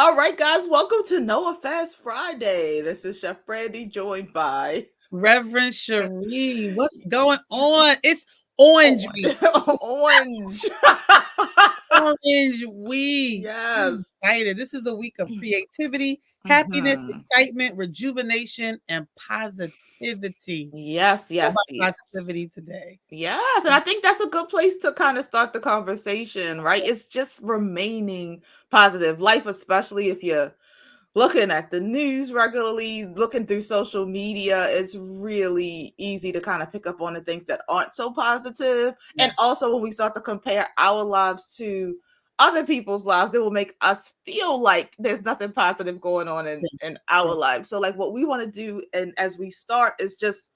All right, guys, welcome to Noah Fast Friday. This is Chef Brandy, joined by Reverend Sheree. What's going on? It's Orange Week. Orange. Orange Week. I'm Yes. excited. This is the week of creativity, happiness, Mhm. excitement, rejuvenation, and positivity. Yes, All yes, about yes. positivity today. Yes, and I think that's a good place to kind of start the conversation, right? It's just remaining positive. Life, especially if you're looking at the news regularly, looking through social media, it's really easy to kind of pick up on the things that aren't so positive. Yeah. And also, when we start to compare our lives to other people's lives, it will make us feel like there's nothing positive going on in our Yeah. lives. So, like, what we want to do, and as we start, is just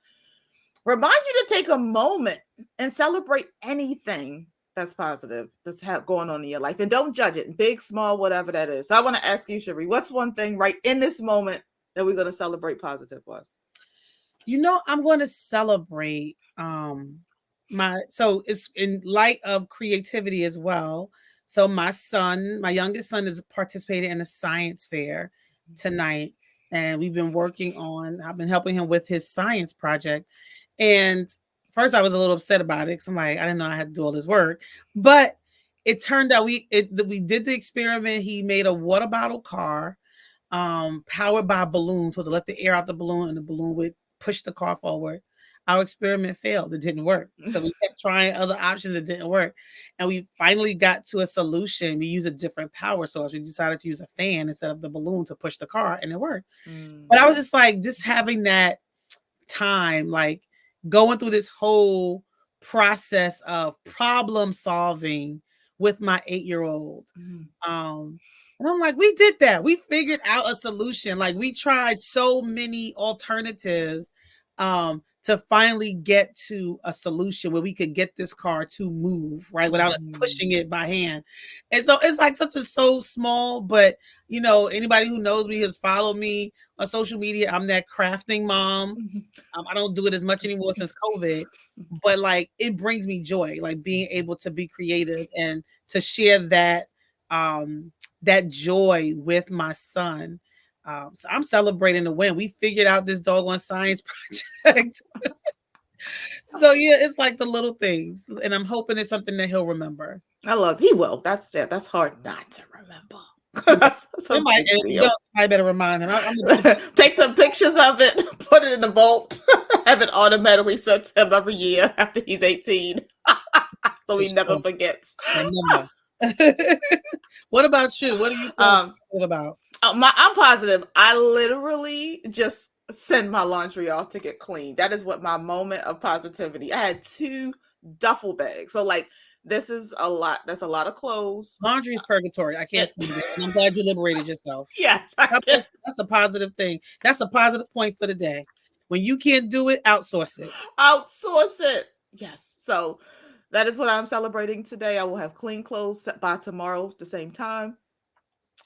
remind you to take a moment and celebrate anything that's positive that's going on in your life, and don't judge it, big, small, whatever that is. So I want to ask you, Sheree, what's one thing right in this moment that we're going to celebrate positive was? I'm going to celebrate so it's in light of creativity as well. So my youngest son is participating in a science fair tonight, and I've been helping him with his science project. And first I was a little upset about it because I'm like, I didn't know I had to do all this work. But it turned out we did the experiment. He made a water bottle car powered by a balloon, supposed to let the air out the balloon and the balloon would push the car forward. Our experiment failed. It didn't work. So we kept trying other options. It didn't work. And we finally got to a solution. We use a different power source. We decided to use a fan instead of the balloon to push the car, and it worked. But I was just like, just having that time, like going through this whole process of problem solving with my 8-year-old. And I'm like, we did that. We figured out a solution. Like we tried so many alternatives to finally get to a solution where we could get this car to move, right? Without us pushing it by hand. And so it's like such a so small, but anybody who knows me has followed me on social media. I'm that crafting mom. I don't do it as much anymore since COVID, but like it brings me joy, like being able to be creative and to share that joy with my son. So I'm celebrating the win. We figured out this doggone science project. So yeah, it's like the little things, and I'm hoping it's something that he'll remember. I love he will. That's it. That's hard not to remember. Yeah. That's a Somebody, big and if he deal. does, I better remind him. Take some pictures of it, put it in the vault, have it automatically sent to him every year after he's 18. So For he never sure. forgets. Remember. What about you? What are you feeling um about? I'm positive. I literally just send my laundry off to get clean. That is what my moment of positivity. I had 2 duffel bags. So like this is a lot. That's a lot of clothes. Laundry is purgatory. I can't It, stand it. And I'm glad you liberated yourself. yes, I can That's a positive thing. That's a positive point for the day. When you can't do it, outsource it. outsource it. Yes. So that is what I'm celebrating today. I will have clean clothes by tomorrow at the same time.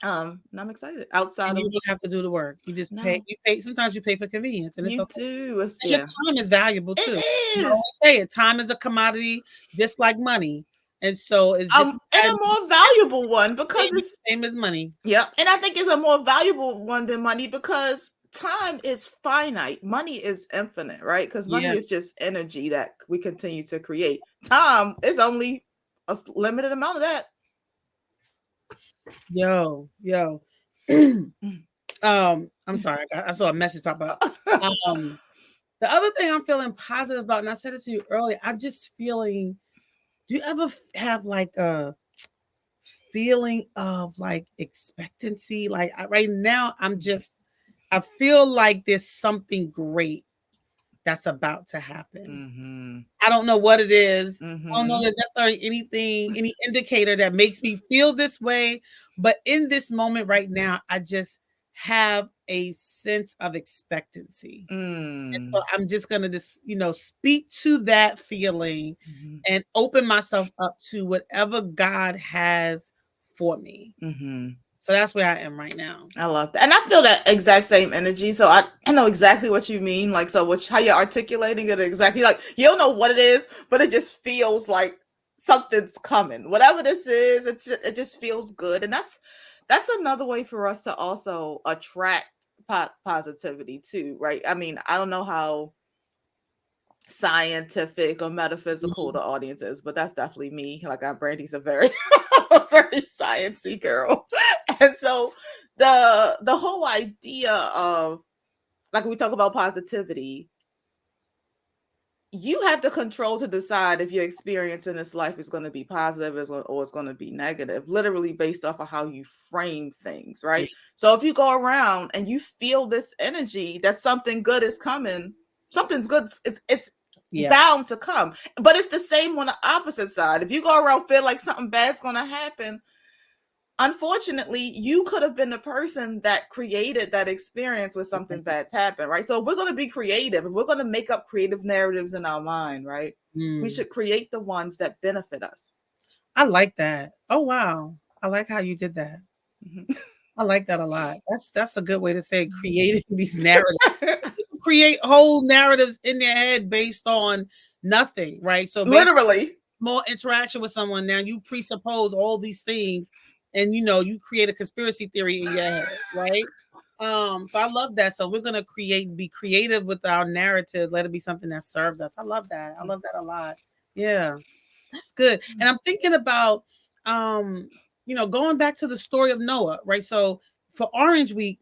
And I'm excited. Outside And you of don't have to do the work. You just pay. no, You pay. Sometimes you pay for convenience, and it's you okay. do. It's, Your yeah, time is valuable it too. I is. always say it. Time is a commodity, just like money, and so it's just And a more valuable one because it's same as money. yeah, and I think it's a more valuable one than money because time is finite. Money is infinite, right? Because money Yeah. is just energy that we continue to create. Time is only a limited amount of that. Yo. I'm sorry. I saw a message pop up. Um, the other thing I'm feeling positive about, and I said it to you earlier, I'm just feeling. Do you ever have like a feeling of like expectancy? Like right now, I feel like there's something great that's about to happen. Mm-hmm. I don't know what it is. I don't know Mm-hmm. if there's necessarily any indicator that makes me feel this way. But in this moment right now, I just have a sense of expectancy. And Mm. so I'm just gonna just, speak to that feeling Mm-hmm. and open myself up to whatever God has for me. Mm-hmm. So that's where I am right now. I love that. And I feel that exact same energy. So I know exactly what you mean. Like, so which how you're articulating it exactly. Like, you don't know what it is, but it just feels like something's coming. Whatever this is, it just feels good. And that's another way for us to also attract positivity too, right? I mean, I don't know how scientific or metaphysical Mhm. the audience is, but that's definitely me. Like, Brandy's a very a very sciencey girl. And so the whole idea of, like, we talk about positivity, you have the control to decide if your experience in this life is going to be positive or it's going to be negative, literally based off of how you frame things, right? So if you go around and you feel this energy that something good is coming, something's good, it's bound to come. But it's the same on the opposite side. If you go around feel like something bad's going to happen, unfortunately, you could have been the person that created that experience where something bad's happened, right? So if we're going to be creative, if we're going to make up creative narratives in our mind, right? We should create the ones that benefit us. I like that. Oh, wow. I like how you did that. Mm-hmm. I like that a lot. That's a good way to say it, creating these narratives. People create whole narratives in their head based on nothing, right? So literally, more interaction with someone, now you presuppose all these things, and you create a conspiracy theory in your head, right? So I love that. So we're gonna be creative with our narrative. Let it be something that serves us. I love that. I love that a lot. Yeah, that's good. And I'm thinking about, going back to the story of Noah, right? So for Orange Week,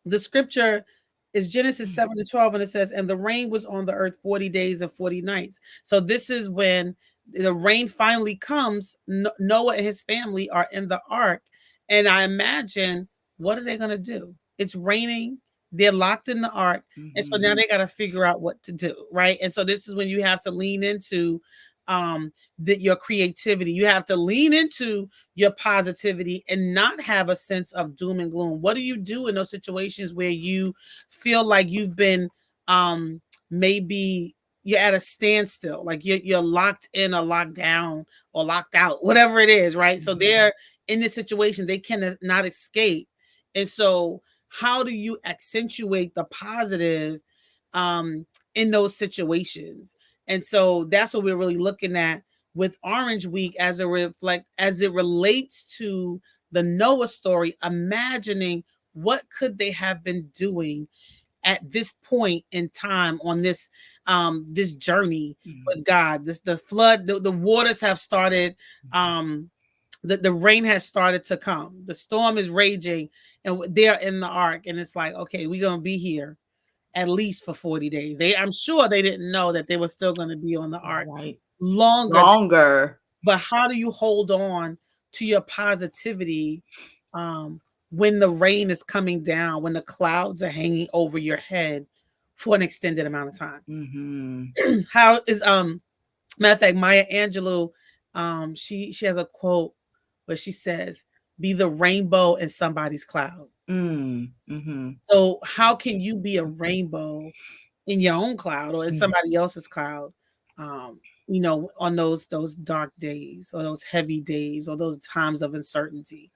the scripture is Genesis 7-12, and it says, "And the rain was on the earth 40 days and 40 nights." So this is when the rain finally comes. Noah and his family are in the ark, and I imagine, what are they going to do? It's raining. They're locked in the ark, and so now they got to figure out what to do, right? And so this is when you have to lean into your creativity. You have to lean into your positivity and not have a sense of doom and gloom. What do you do in those situations where you feel like you've been maybe you're at a standstill, like you're locked in or locked down or locked out, whatever it is, right? So they're in this situation, they cannot escape. And so how do you accentuate the positive in those situations? And so that's what we're really looking at with Orange Week as it relates to the Noah story, imagining what could they have been doing at this point in time on this journey with God. The flood, the waters have started, the rain has started to come. The storm is raging, and they're in the ark, and it's like, okay, we're gonna be here at least for 40 days. I'm sure they didn't know that they were still going to be on the ark longer. But how do you hold on to your positivity when the rain is coming down, when the clouds are hanging over your head for an extended amount of time? How is matter of fact, Maya Angelou, she has a quote where she says, "Be the rainbow in somebody's cloud." So how can you be a rainbow in your own cloud or in somebody else's cloud, on those dark days or those heavy days or those times of uncertainty?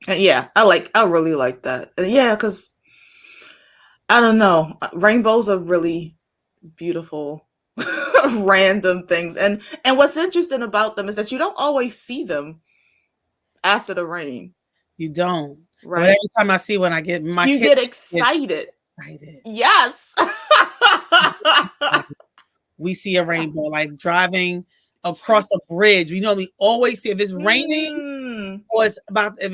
Yeah, I really like that. Yeah, because I don't know, rainbows are really beautiful random things, and what's interesting about them is that you don't always see them after the rain. You don't. Right. But every time I see one, I get you kids get excited. excited. Yes. We see a rainbow, like driving across a bridge. We always see, if it's raining or if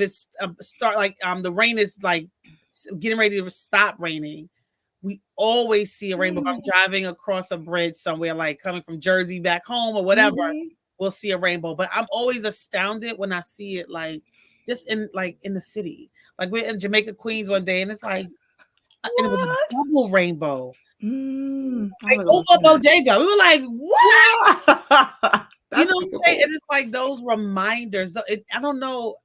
it's the rain is like getting ready to stop raining, we always see a rainbow. If I'm driving across a bridge somewhere, like coming from Jersey back home or whatever, we'll see a rainbow. But I'm always astounded when I see it, like just in the city. Like we're in Jamaica, Queens one day, and it's like, and it was a double rainbow. Like over Bodega. We were like, what? You know what I'm saying? And it's like those reminders. I don't know,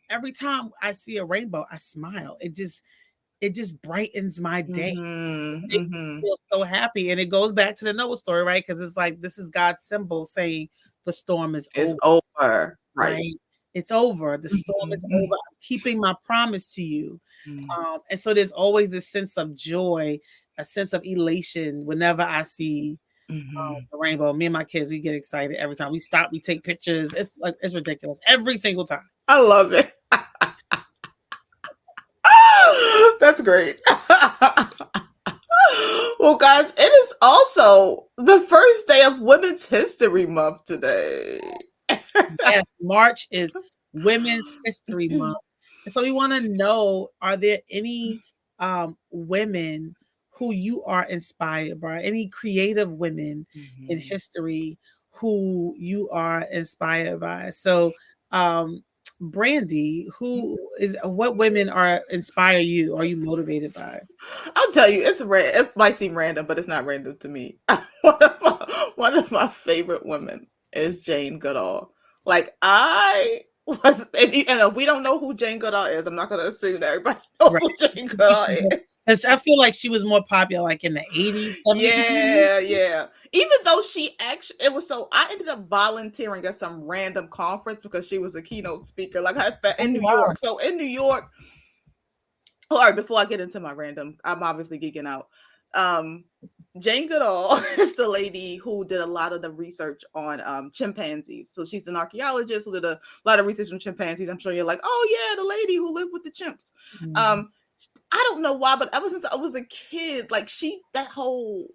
every time I see a rainbow, I smile. It just brightens my day. It makes me feel so happy. And it goes back to the Noah story, right? Because it's like, this is God's symbol saying the storm is over. Right? It's over. The storm is over. I'm keeping my promise to you. And so there's always this sense of joy, a sense of elation whenever I see the rainbow. Me and my kids, we get excited every time. We stop, we take pictures. It's ridiculous every single time. I love it. That's great. Well, guys, it is also the first day of Women's History Month today. Yes, March is Women's History Month. And so we want to know, are there any women who you are inspired by? Any creative women in Mhm. history who you are inspired by? So Brandy, what women are inspire you? Are you motivated by? I'll tell you, it might seem random, but it's not random to me. One of my favorite women is Jane Goodall. Like I was, and if we don't know who Jane Goodall is, I'm not going to assume that everybody knows Right. who Jane Goodall is. Because I feel like she was more popular like in the 80s, 70s. Yeah, yeah. Even though she actually, it was so, I ended up volunteering at some random conference because she was a keynote speaker, like Oh, in New wow. York. So in New York, all right, before I get into my random, I'm obviously geeking out. Um, Jane Goodall is the lady who did a lot of the research on chimpanzees. So she's an archaeologist who did a lot of research on chimpanzees. I'm sure you're like, oh yeah, the lady who lived with the chimps. Mhm. Um, I don't know why, but ever since I was a kid, like that whole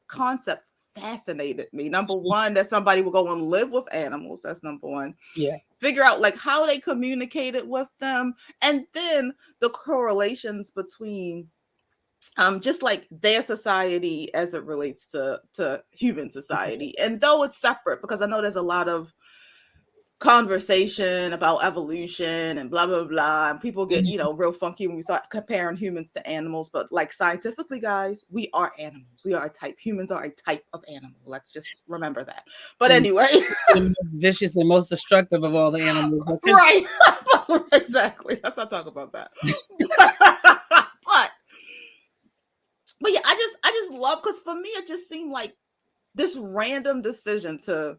concept fascinated me. Number one, that somebody would go and live with animals. That's number one. Yeah. Figure out like how they communicated with them, and then the correlations between just like their society as it relates to human society. And though it's separate, because I know there's a lot of conversation about evolution and blah blah blah, and people get Mhm. real funky when we start comparing humans to animals. But like scientifically, guys, we are animals. We are a type. Humans are a type of animal. Let's just remember that. But And anyway. the most vicious and most destructive of all the animals. Because Right. Exactly. Let's not talk about that. but but yeah, I just love, because for me it just seemed like this random decision to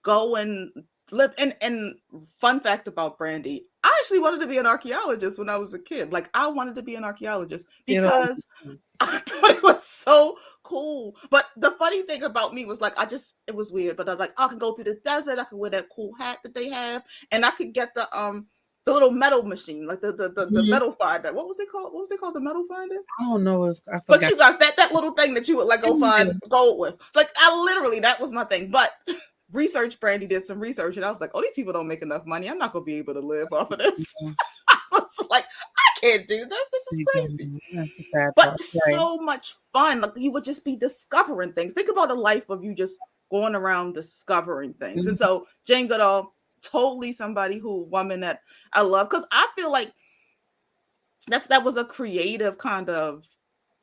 go and live. And fun fact about Brandy, I actually wanted to be an archaeologist when I was a kid. Like I wanted to be an archaeologist it all because makes sense. I thought it was so cool. But the funny thing about me was like it was weird, but I was like, I can go through the desert, I can wear that cool hat that they have, and I could get the little metal machine, like the Mhm. metal finder. What was it called? What was it called? The metal finder? I don't know. I But forgot. you guys, that little thing that you would like go Yeah. find gold with, like I literally, that was my thing. But research, Brandy did some research, and I was like, oh, these people don't make enough money. I'm not gonna be able to live off of this. I was like, I can't do this. This is crazy. That's the sad But part. Right. so much fun. Like you would just be discovering things. Think about a life of you just going around discovering things. And Mhm. so Jane Goodall, totally somebody woman that I love, because I feel like that was a creative kind of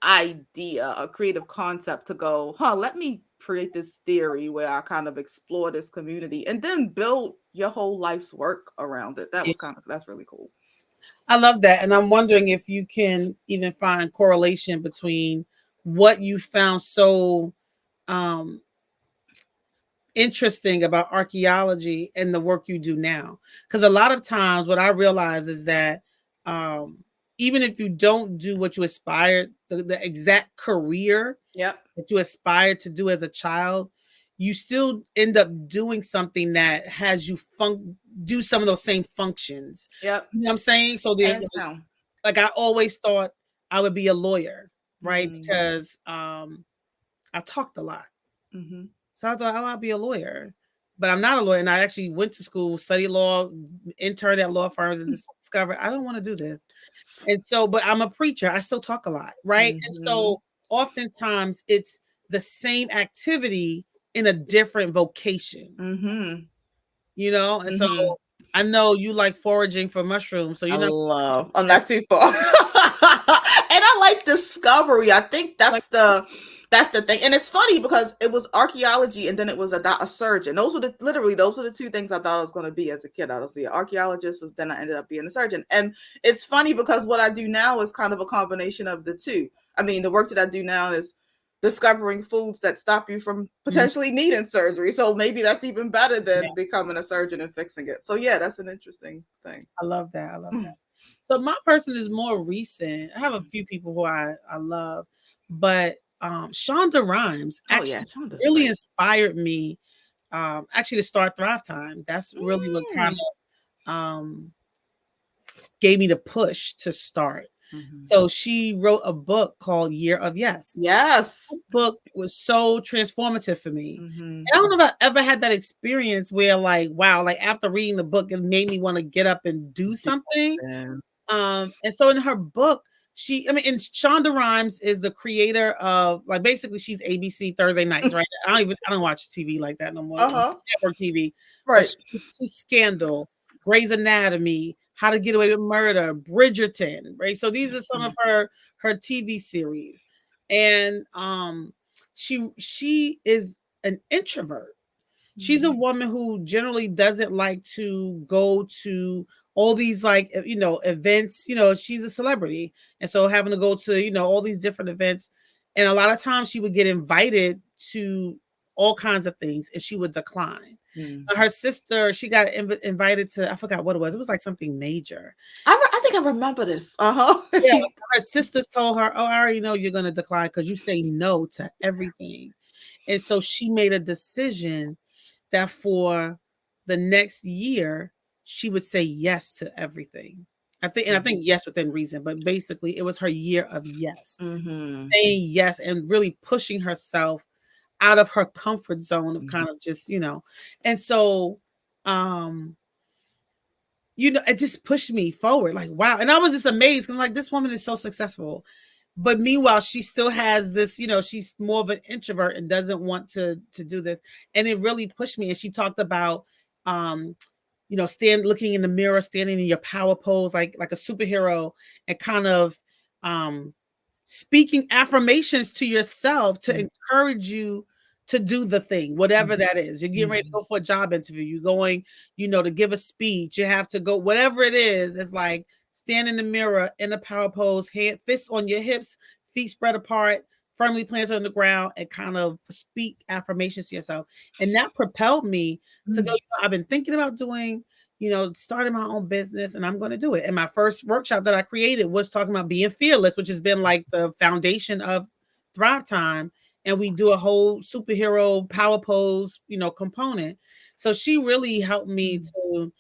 idea, a creative concept to go, let me create this theory where I kind of explore this community and then build your whole life's work around it. Yeah. That's really cool. I love that. And I'm wondering if you can even find correlation between what you found so um interesting about archaeology and the work you do now. Because a lot of times what I realize is that um, even if you don't do what you aspired, the exact career Yep. that you aspired to do as a child, you still end up doing something that has you do some of those same functions. Yep. You know what I'm saying? So there's Hands down. like I always thought I would be a lawyer, right? Mm. Because I talked a lot. Mm-hmm. So I thought, oh, I'll be a lawyer. But I'm not a lawyer. And I actually went to school, studied law, interned at law firms, and discovered I don't want to do this. And so, but I'm a preacher. I still talk a lot, right? And Mm-hmm. so oftentimes it's the same activity in a different vocation, Mm-hmm. you know? And so Mm-hmm. I know you like foraging for mushrooms. So I you're not love. I'm not too far. And I like discovery. I think like, that's the thing. And it's funny because it was archaeology and then it was a surgeon. Those were the two things I thought I was going to be as a kid. I was be an archaeologist, and then I ended up being a surgeon. And it's funny because what I do now is kind of a combination of the two. I mean, the work that I do now is discovering foods that stop you from Mhm. potentially needing surgery. So maybe that's even better than becoming a surgeon and fixing it. So yeah, that's an interesting thing. I love that. I love that. So my person is more recent. I have a few people who I love, but Shonda Rhimes Oh yeah, actually Shonda's really great. inspired me actually to start Thrive Time. That's really what kind Mm. of um gave me the push to start. Mm-hmm. So she wrote a book called Year of Yes. Yes. That book was so transformative for me. Mm-hmm. And I don't know if I ever had that experience where like, wow, like after reading the book, it made me want to get up and do something. Yeah. And so in her book, and Shonda Rhimes is the creator of, like, basically she's ABC Thursday nights, right? I don't watch TV like that no more. Network TV. But Right. she's Scandal, Grey's Anatomy, How to Get Away with Murder, Bridgerton, right? So these are some of her TV series. And she is an introvert. She's a woman who generally doesn't like to go to all these, like, events. She's a celebrity. And so having to go to, all these different events. And a lot of times she would get invited to all kinds of things and she would decline. Her sister, she got invited to, I forgot what it was. It was like something major. I think I remember this. Yeah, her sisters told her, "Oh, I already know you're going to decline because you say no to everything." And so she made a decision that for the next year, she would say yes to everything. I think yes within reason, but basically it was her year of yes. Saying yes and really pushing herself out of her comfort zone of kind of just, and so, it just pushed me forward, like, wow. And I was just amazed because I'm like, this woman is so successful. But meanwhile, she still has this, she's more of an introvert and doesn't want to do this. And it really pushed me. And she talked about, looking in the mirror, standing in your power pose, like a superhero, and kind of speaking affirmations to yourself to encourage you to do the thing, whatever that is. You're getting ready to go for a job interview. You're going, to give a speech. You have to go, whatever it is. It's like, stand in the mirror in a power pose, fists on your hips, feet spread apart, firmly planted on the ground, and kind of speak affirmations to yourself. And that propelled me to go, I've been thinking about doing, starting my own business, and I'm going to do it. And my first workshop that I created was talking about being fearless, which has been like the foundation of Thrive Time. And we do a whole superhero power pose, component. So she really helped me to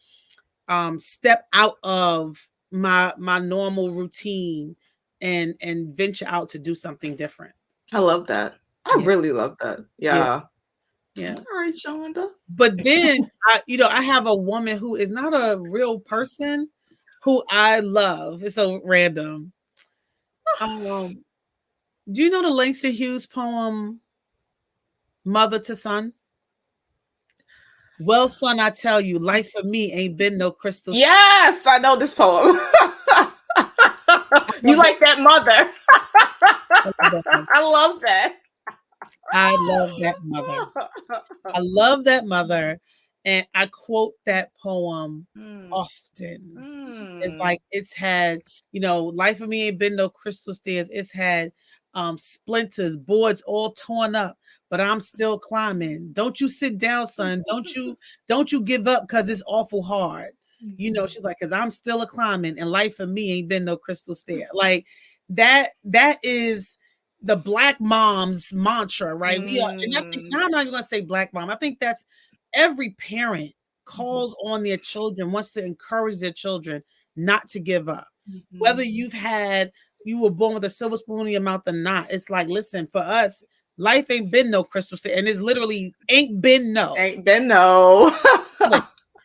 step out of my normal routine and venture out to do something different. I love that. I really love that. Yeah. All right, Shonda. But then I have a woman who is not a real person who I love. It's so random. Do you know the Langston Hughes poem Mother to Son? Well, son, I tell you, life for me ain't been no crystal. Yes, I know this poem. You like that mother? I love that. I love that mother. I love that mother. And I quote that poem often. It's like, it's had, life for me ain't been no crystal stairs. It's had splinters, boards all torn up, but I'm still climbing. Don't you sit down, son. Don't you give up because it's awful hard. She's like, because I'm still a climbing, and life for me ain't been no crystal stair. Like that is the Black mom's mantra, right? We are, and I think, now I'm not even gonna say Black mom. I think that's every parent calls on their children, wants to encourage their children not to give up. Whether you were born with a silver spoon in your mouth or not, it's like, listen, for us, life ain't been no crystal stair, and it's literally ain't been no.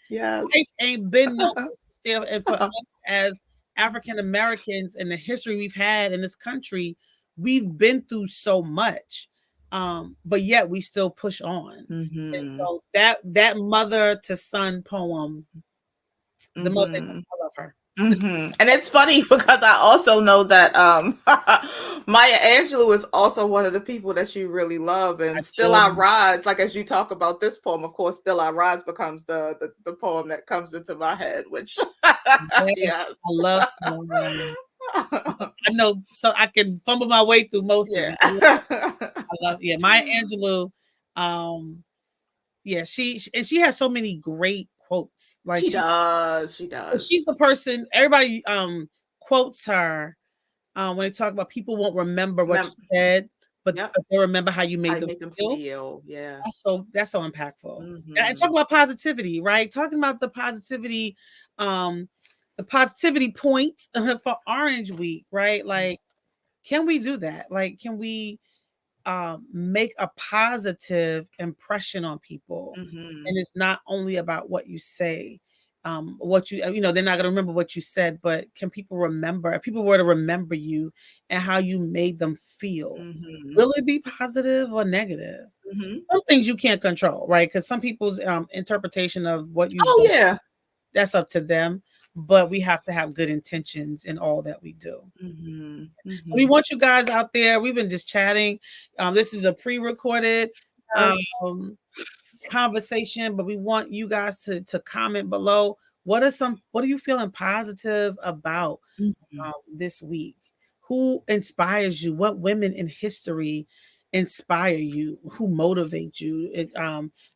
Yes. Life ain't been no crystal stair, and for us as African Americans and the history we've had in this country, we've been through so much, but yet we still push on. And so that mother to son poem, the mother, I love her. And it's funny because I also know that Maya Angelou is also one of the people that you really love, and Still I Rise. Like, as you talk about this poem, of course, Still I Rise becomes the poem that comes into my head, which yes, I love. I know, so I can fumble my way through most of it. I love, Maya Angelou. She has so many great quotes. Like she does. She's the person everybody quotes her when they talk about people won't remember what you said, but Yep. they remember how you made I them make them feel. feel. Yeah. That's so impactful. And talk Mm-hmm. about positivity, right? Talking about um, the positivity points for Orange Week, right? Like, can we do that? Like, can we make a positive impression on people? Mm-hmm. And it's not only about what you say, what you know, they're not going to remember what you said, but can people remember? If people were to remember you and how you made them feel, Mm-hmm. will it be positive or negative? Mm-hmm. Some things you can't control, right? Because some people's interpretation of what you've Oh done, yeah. that's up to them. But we have to have good intentions in all that we do. Mm-hmm. So we Mm-hmm. want you guys out there. We've been just chatting. This is a pre-recorded Yes. um, conversation, but we want you guys to comment below. What are you feeling positive about Mm-hmm. this week? Who inspires you? What women in history inspire you? Who motivate you?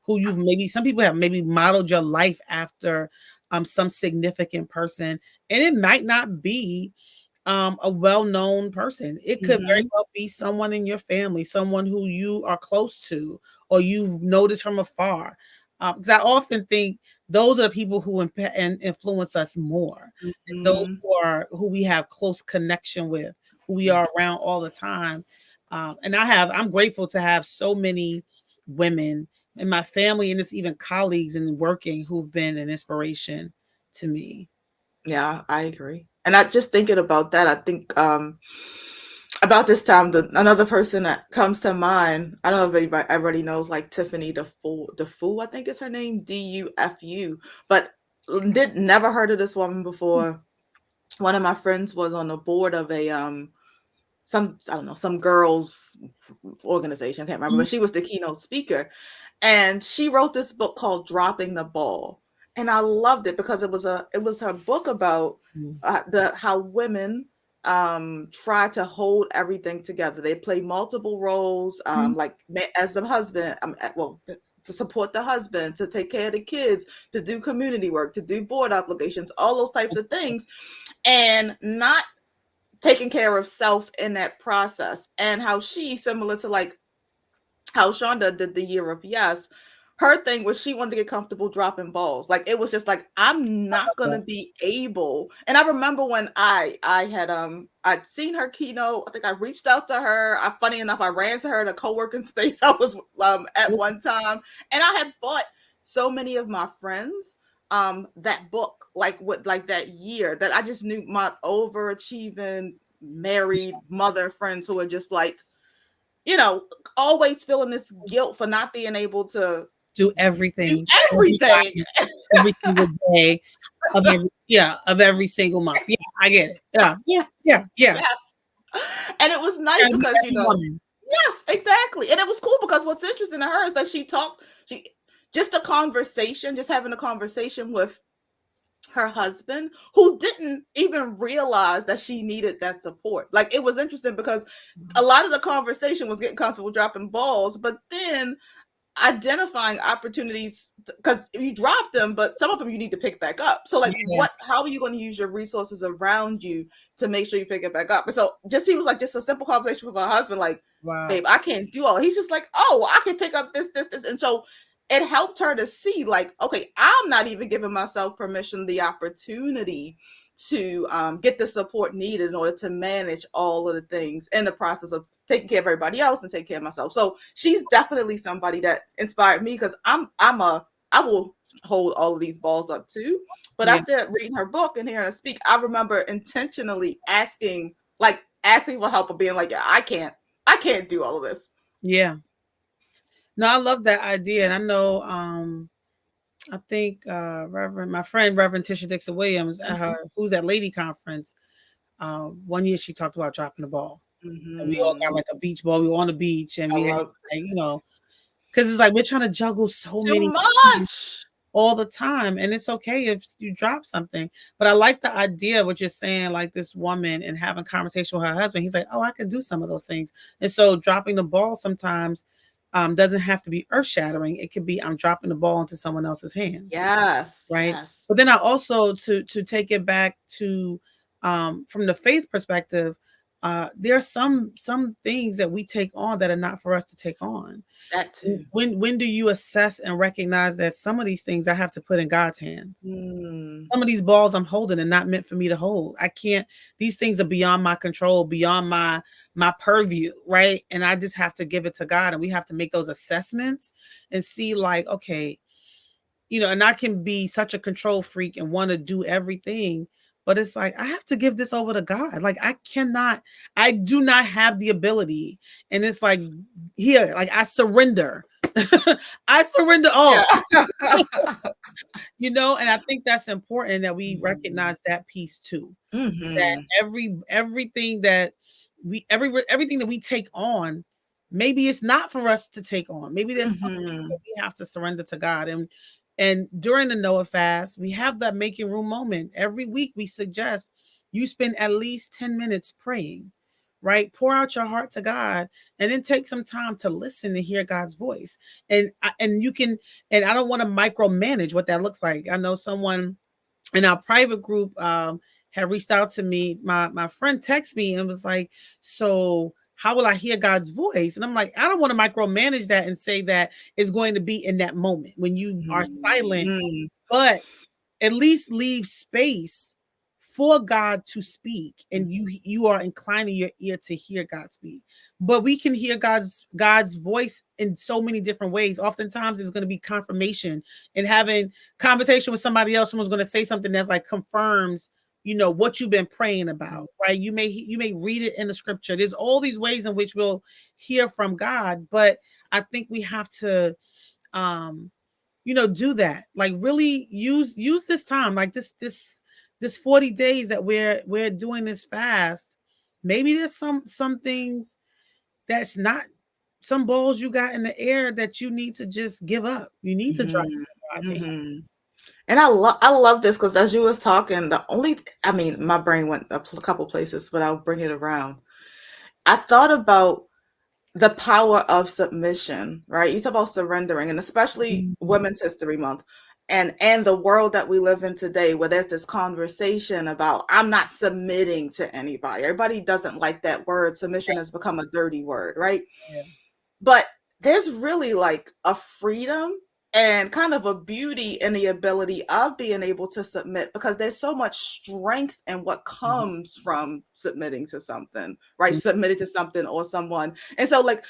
Who you've maybe some people have maybe modeled your life after some significant person, and it might not be a well-known person. It could very Mm-hmm. well be someone in your family, someone who you are close to or you've noticed from afar. Because I often think those are the people who and influence us more. It's those Mm-hmm. who we have close connection with, who we are around all the time. And I'm grateful to have so many women in my family and it's even colleagues and working who've been an inspiration to me. Yeah, I agree. And I just thinking about that, I think about this time, another person that comes to mind, I don't know if anybody everybody knows, like Tiffany DeFu, I think is her name, DUFU, but did never heard of this woman before. One of my friends was on the board of a some I don't know, some girls organization, I can't remember, Mhm. but she was the keynote speaker. And she wrote this book called Dropping the Ball. And I loved it because it was her book about the how women try to hold everything together. They play multiple roles, Mhm. like as the husband, well, to support the husband, to take care of the kids, to do community work, to do board obligations, all those types of things, and not taking care of self in that process. And how she, similar to like how Shonda did the year of yes, her thing was she wanted to get comfortable dropping balls. Like it was just like I'm not gonna be able. And I remember when I had I'd seen her keynote. I think I reached out to her. Funny enough, I ran to her in a co-working space I was at one time, and I had bought so many of my friends that book like that year that I just knew my overachieving married mother friends who were just like, you know, always feeling this guilt for not being able to Do do everything every everything. every single day of every single month. Yeah, I get it. Yeah. Yes. And it was nice Gotta be because, every woman. yes, exactly. And it was cool because what's interesting to her is that she just a conversation, just having a conversation with her husband who didn't even realize that she needed that support. Like it was interesting because a lot of the conversation was getting comfortable dropping balls, but then identifying opportunities because you drop them, but some of them you need to pick back up. So like Yeah. how are you going to use your resources around you to make sure you pick it back up? And so just he was like just a simple conversation with my husband, like, Wow. babe, I can't do all. He's just like, oh, I can pick up this. And so it helped her to see like, okay, I'm not even giving myself permission, the opportunity to get the support needed in order to manage all of the things in the process of taking care of everybody else and taking care of myself. So she's definitely somebody that inspired me because I will hold all of these balls up too. But Yeah. after reading her book and hearing her speak, I remember intentionally asking for help or being like, yeah, I can't do all of this. Yeah. No, I love that idea. And I know I think my friend Reverend Tisha Dixon Williams at Mm-hmm. who's at Lady Conference, one year she talked about dropping the ball. And we all got Mm-hmm. like a beach ball. We were on the beach and I we had love like, because it's like we're trying to juggle so too many things much. all the time. And it's okay if you drop something. But I like the idea of what you're saying, like this woman and having conversation with her husband. He's like, oh, I can do some of those things. And so dropping the ball sometimes doesn't have to be earth shattering. It could be I'm dropping the ball into someone else's hands. Yes, Right. yes. But then I also to take it back to from the faith perspective, there are some things that we take on that are not for us to take on. That too. When do you assess and recognize that some of these things I have to put in God's hands? Some of these balls I'm holding are not meant for me to hold. I can't, these things are beyond my control, beyond my purview, right? And I just have to give it to God, and we have to make those assessments and see, like, okay, and I can be such a control freak and want to do everything, but it's like, I have to give this over to God. Like, I do not have the ability. And it's like, here, like, I surrender. I surrender all. Yeah. And I think that's important that we recognize that piece too. That everything that everything that we take on, maybe it's not for us to take on. Maybe there's something that we have to surrender to God. And during the Noah fast, we have that making room moment. Every week we suggest you spend at least 10 minutes praying, right? Pour out your heart to God, and then take some time to listen and hear God's voice. And you can, and I don't want to micromanage what that looks like. I know someone in our private group had reached out to me. My friend texted me and was like, so how will I hear God's voice? And I'm like, I don't want to micromanage that and say that it's going to be in that moment when you are silent, but at least leave space for God to speak, and you are inclining your ear to hear God speak. But we can hear God's voice in so many different ways. Oftentimes it's going to be confirmation, and having conversation with somebody else, someone's going to say something that's like confirms what you've been praying about, right? You may read it in the scripture. There's all these ways in which we'll hear from God, but I think we have to do that. Like, really use this time, like this 40 days that we're doing this fast. Maybe there's some things that's not, some balls you got in the air that you need to just give up. You need to drop God's hand. And I love this, because as you was talking, my brain went a couple places, but I'll bring it around. I thought about the power of submission, right? You talk about surrendering, and especially Women's History Month, and the world that we live in today, where there's this conversation about, I'm not submitting to anybody. Everybody doesn't like that word. Submission has become a dirty word, right? Yeah. But there's really like a freedom and kind of a beauty in the ability of being able to submit, because there's so much strength in what comes from submitting to something, right? Submitting to something or someone. And so, like,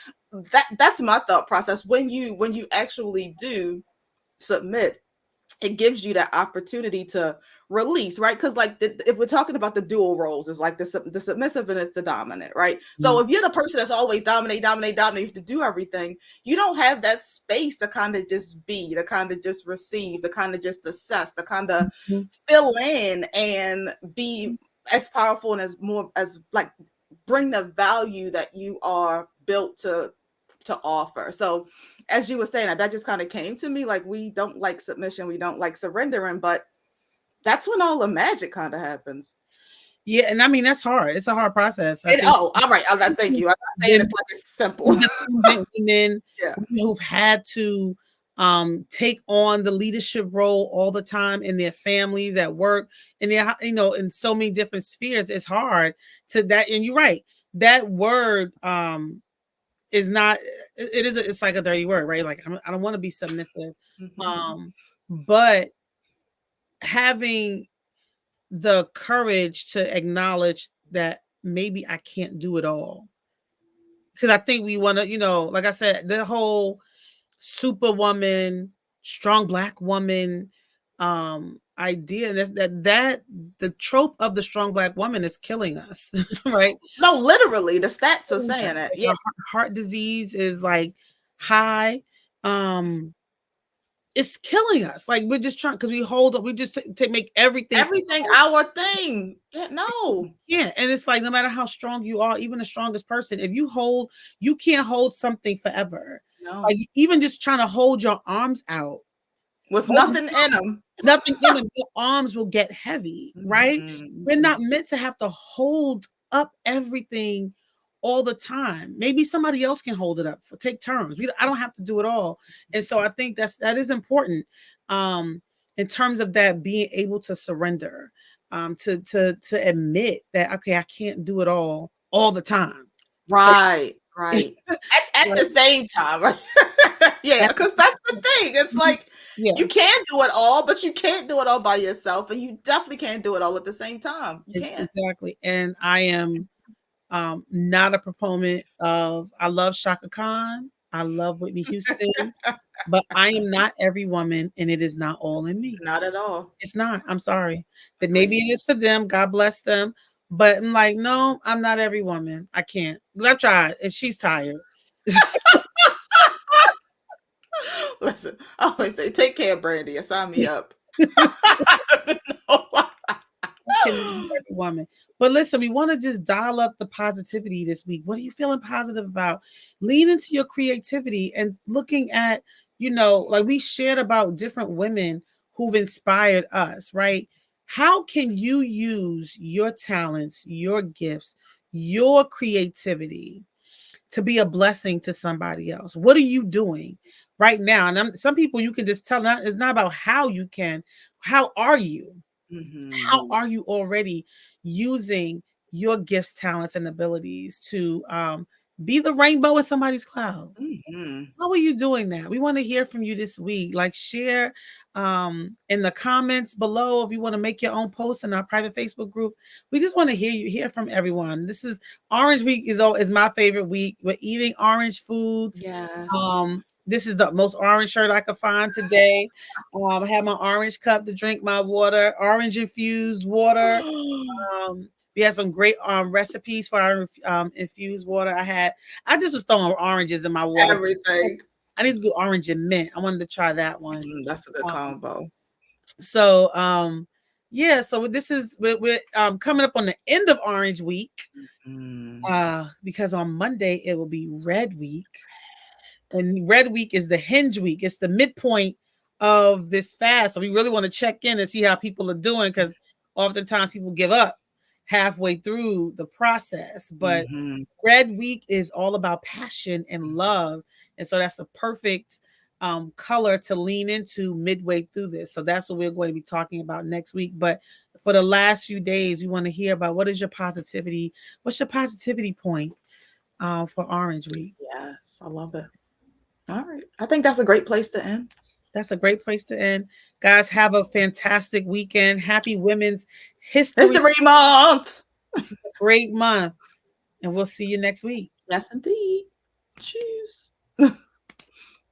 that's my thought process. When you actually do submit, it gives you that opportunity to release, right? Because, like, if we're talking about the dual roles, it's like the submissive and it's the dominant, right? So if you're the person that's always dominate to do everything, you don't have that space to kind of just be, to kind of just receive, to kind of just assess, to kind of fill in and be as powerful and as like bring the value that you are built to offer. So as you were saying, that just kind of came to me, like, we don't like submission, we don't like surrendering, but that's when all the magic kind of happens. Yeah, and I mean, that's hard. It's a hard process. All right. Thank you. I'm not saying it's like it's simple. Women who've had to take on the leadership role all the time in their families, at work, and their, in so many different spheres. It's hard to that. And you're right. That word is not, it's like a dirty word, right? Like, I don't want to be submissive. But having the courage to acknowledge that maybe I can't do it all. Because I think we want to, like I said, the whole superwoman, strong Black woman idea, that the trope of the strong Black woman is killing us, right? No, literally, the stats are saying it. Yeah, heart disease is like high. It's killing us. Like, we're just trying, because we just to make everything our thing. Yeah, no. Yeah, and it's like, no matter how strong you are, even the strongest person, if you can't hold something forever. No. Like, even just trying to hold your arms out with nothing in them. Your arms will get heavy, right? We're not meant to have to hold up everything all the time. Maybe somebody else can hold it up. Take turns. I don't have to do it all. And so I think that is important in terms of that, being able to surrender, to admit that, okay, I can't do it all all the time. So, Right. At the like, same time, right? Yeah, at the because that's the thing. It's Mhm. like Yeah, you can do it all, but you can't do it all by yourself, and you definitely can't do it all at the same time. You can't. exactly. And I am not a proponent of, I love Shaka Khan, I love Whitney Houston, but I am not every woman, and it is not all in me. Not at all. It's not. I'm sorry. That maybe Agreed. it is for them. God bless them. But I'm like, no, I'm not every woman. I can't. Because I've tried and she's tired. Listen, I always say, take care, Brandy, and sign me up. I cannot be every woman. But listen, we want to just dial up the positivity this week. What are you feeling positive about? Lean into your creativity and looking at, like we shared about different women who've inspired us, right? How can you use your talents, your gifts, your creativity to be a blessing to somebody else? What are you doing right now? And some people you can just tell, it's not about how you can, how are you? How are you already using your gifts, talents, and abilities to be the rainbow in somebody's cloud? How are you doing that? We want to hear from you this week. Like, share in the comments below if you want to make your own post in our private Facebook group. We just want to hear from everyone. This is Orange Week is my favorite week. We're eating orange foods. Yes. This is the most orange shirt I could find today. I have my orange cup to drink my water, orange infused water. We had some great recipes for our infused water. I just was throwing oranges in my water. Everything. I need to do orange and mint. I wanted to try that one. That's a good combo. So yeah, so this is we're coming up on the end of Orange Week. Because on Monday it will be Red Week. And Red Week is the hinge week. It's the midpoint of this fast. So we really want to check in and see how people are doing, because oftentimes people give up halfway through the process. But Red Week is all about passion and love. And so that's the perfect color to lean into midway through this. So that's what we're going to be talking about next week. But for the last few days, we want to hear about what's your positivity point for Orange Week. Yes, I love it. All right. I think that's a great place to end. That's a great place to end. Guys, have a fantastic weekend. Happy Women's History Month. This is a great month. And we'll see you next week. Yes, indeed. Choose.